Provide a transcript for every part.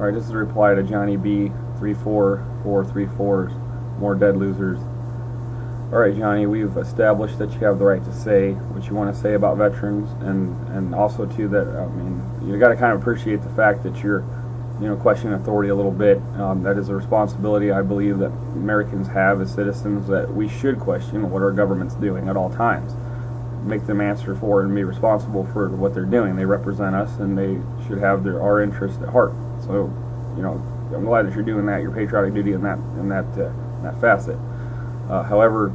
Alright, this is a reply to johnnyb34434, more dead losers. Alright, Johnny, we've established that you have the right to say what you want to say about veterans, and also too that, I mean, you got to kind of appreciate the fact that you're, questioning authority a little bit. That is a responsibility I believe that Americans have as citizens, that we should question what our government's doing at all times. Make them answer for it and be responsible for what they're doing. They represent us, and they should have our interest at heart. So, I'm glad that you're doing that, your patriotic duty in that facet. However,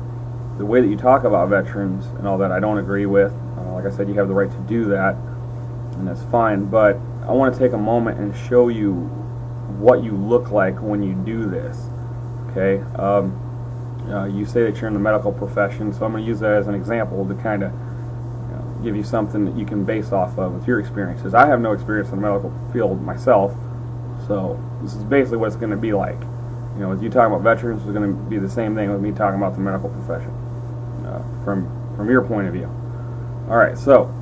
the way that you talk about veterans and all that, I don't agree with. Like I said, you have the right to do that, and that's fine. But I want to take a moment and show you what you look like when you do this. Okay. You say that you're in the medical profession, so I'm going to use that as an example to kind of give you something that you can base off of with your experiences. I have no experience in the medical field myself, so this is basically what it's going to be like. With you talking about veterans, it's going to be the same thing with me talking about the medical profession from your point of view. All right, so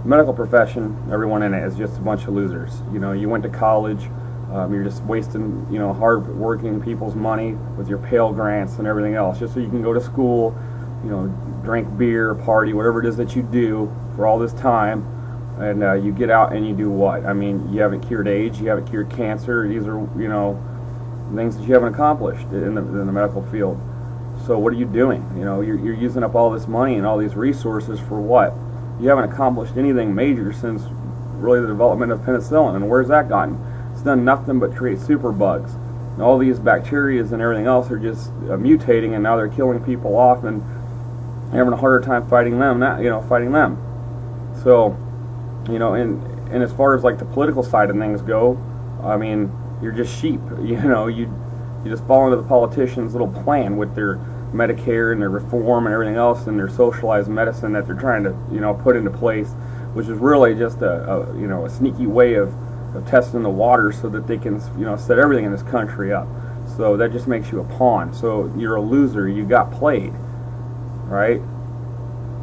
medical profession, everyone in it is just a bunch of losers. You went to college. You're just wasting, hard-working people's money with your Pell Grants and everything else, just so you can go to school, drink beer, party, whatever it is that you do for all this time, and you get out and you do what? I mean, you haven't cured AIDS, you haven't cured cancer. These are, things that you haven't accomplished in the medical field. So what are you doing? You're using up all this money and all these resources for what? You haven't accomplished anything major since really the development of penicillin, and where's that gotten? It's done nothing but create super bugs. And all these bacteria and everything else are just mutating, and now they're killing people off and having a harder time fighting them. So, and as far as like the political side of things go, I mean, you're just sheep. You just fall into the politicians' little plan with their Medicare and their reform and everything else, and their socialized medicine that they're trying to put into place, which is really just a sneaky way of testing the water so that they can set everything in this country up. So that just makes you a pawn. So you're a loser. You got played, right?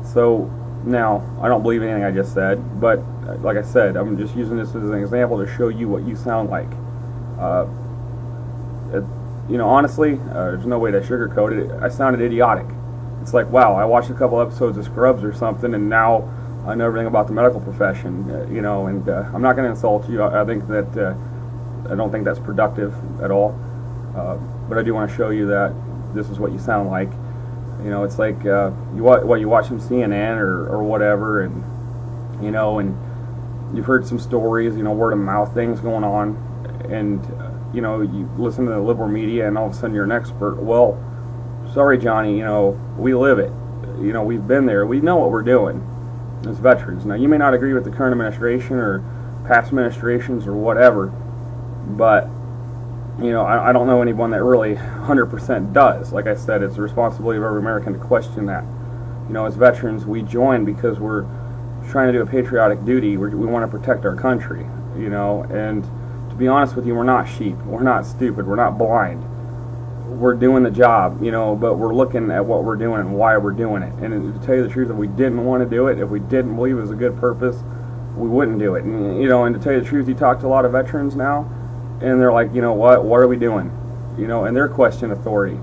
So now I don't believe anything I just said, but like I said, I'm just using this as an example to show you what you sound like. Honestly, there's no way to sugarcoat it. I sounded idiotic. It's like, wow, I watched a couple episodes of Scrubs or something, and now I know everything about the medical profession, and I'm not going to insult you. I think that I don't think that's productive at all. But I do want to show you that this is what you sound like. It's like you watch some CNN or whatever, and and you've heard some stories, word of mouth things going on, and you listen to the liberal media, and all of a sudden you're an expert. Well, sorry, Johnny. We live it. We've been there. We know what we're doing as veterans. Now, you may not agree with the current administration or past administrations or whatever, but I don't know anyone that really 100% does. Like I said, it's the responsibility of every American to question that. As veterans, we join because we're trying to do a patriotic duty. We want to protect our country, and to be honest with you, we're not sheep. We're not stupid. We're not blind. We're doing the job, but we're looking at what we're doing and why we're doing it. And to tell you the truth, if we didn't want to do it, if we didn't believe it was a good purpose, we wouldn't do it. And and to tell you the truth, you talk to a lot of veterans now, and they're like, what are we doing? And they're questioning authority,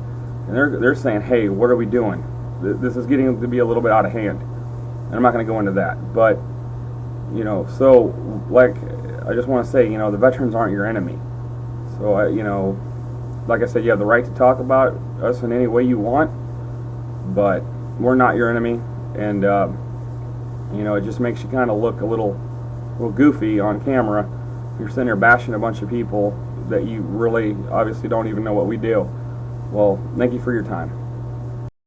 and they're saying, hey, what are we doing? This is getting to be a little bit out of hand, and I'm not going to go into that. But so like I just want to say, the veterans aren't your enemy. So like I said, you have the right to talk about us in any way you want, but we're not your enemy, and it just makes you kind of look a little goofy on camera. You're sitting there bashing a bunch of people that you really obviously don't even know what we do. Well, thank you for your time.